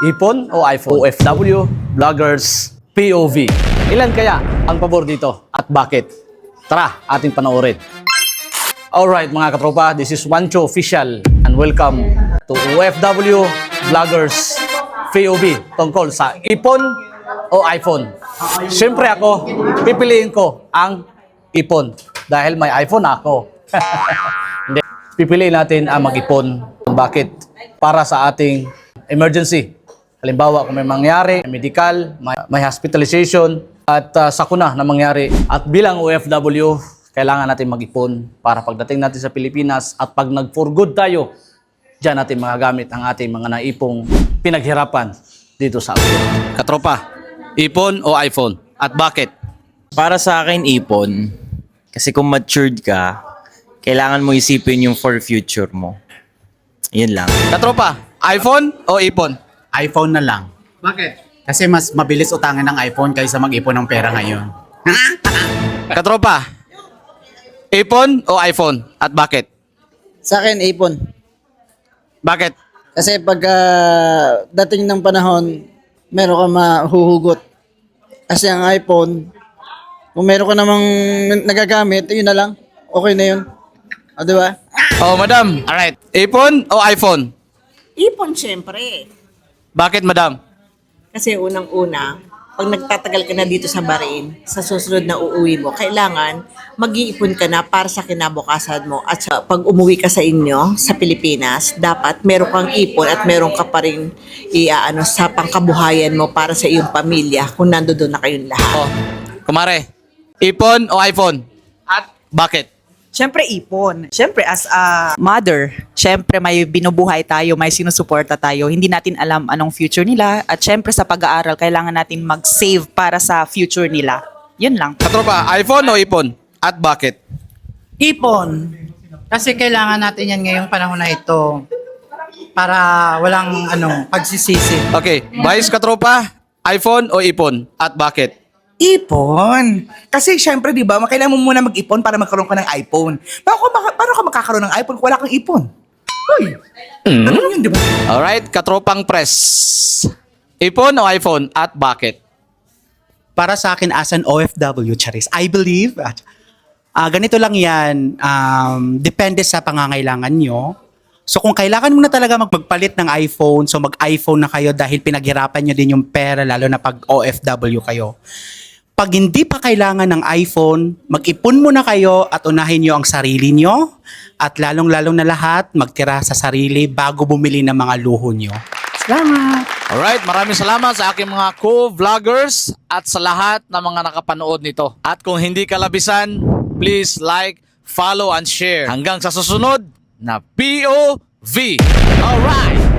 Ipon o iPhone? OFW, vloggers, POV. Ilan kaya ang pabor dito at bakit? Tara, ating panoorin. Alright mga katropa, this is Juancho Official and welcome to OFW, vloggers, POV tungkol sa ipon o iPhone. Siyempre ako, pipiliin ko ang ipon dahil may iPhone ako. Hindi. Pipiliin natin ang mag-ipon. Bakit? Para sa ating emergency. Halimbawa, kung may mangyari, may medical, may hospitalization, at sakuna na mangyari. At bilang OFW, kailangan natin mag-ipon para pagdating natin sa Pilipinas at pag nag-for good tayo, diyan natin magagamit ang ating mga naipong pinaghirapan dito sa atin. Katropa, ipon o iPhone? At bakit? Para sa akin, ipon. Kasi kung matured ka, kailangan mo isipin yung for future mo. Yun lang. Katropa, iPhone o ipon? iPhone na lang. Bakit? Kasi mas mabilis utangin ng iPhone kaysa mag-ipon ng pera ngayon. Katropa, ipon o iPhone? At bakit? Sa akin, ipon. Bakit? Kasi pag dating ng panahon, meron ka mahuhugot. Kasi ang iPhone, kung meron ka namang nagagamit, yun na lang. Okay na yun. O, di ba? Oh, madam. Alright. Ipon o iPhone? Ipon, syempre. Bakit, madam? Kasi unang-una, pag nagtatagal ka na dito sa Bahrain, sa susunod na uuwi mo, kailangan mag-iipon ka na para sa kinabukasan mo. At sa, pag umuwi ka sa inyo, sa Pilipinas, dapat meron kang ipon at meron ka pa rin sa pangkabuhayan mo para sa iyong pamilya kung nandoon na kayong lahat. Oh, kumare. Ipon o iPhone? At bakit? Siyempre, ipon. Siyempre, as a mother, siyempre may binubuhay tayo, may sinusuporta tayo. Hindi natin alam anong future nila. At siyempre, sa pag-aaral, kailangan natin mag-save para sa future nila. Yun lang. Katropa, iPhone o ipon? At bakit? Ipon. Kasi kailangan natin yan ngayong panahon na ito para walang pagsisisi. Okay. Vice katropa, iPhone o ipon? At bakit? Ipon. Kasi syempre, di ba, kailangan mo muna mag-ipon para magkaroon ka ng iPhone. Paano ka makakaroon ng iPhone kung wala kang ipon? Uy. Ganun yun, di ba? Alright, katropang press. Ipon o iPhone? At bakit? Para sa akin as an OFW, Charis, I believe at ganito lang yan, depende sa pangangailangan nyo. So kung kailangan mo na talaga magpalit ng iPhone, so mag-iPhone na kayo dahil pinaghirapan nyo din yung pera, lalo na pag OFW kayo. Pag hindi pa kailangan ng iPhone, mag-ipon muna kayo at unahin nyo ang sarili nyo at lalong-lalong na lahat, magtira sa sarili bago bumili ng mga luho nyo. Salamat! Alright, maraming salamat sa aking mga co-vloggers at sa lahat ng mga nakapanood nito. At kung hindi ka labisan, please like, follow, and share. Hanggang sa susunod na POV. Alright!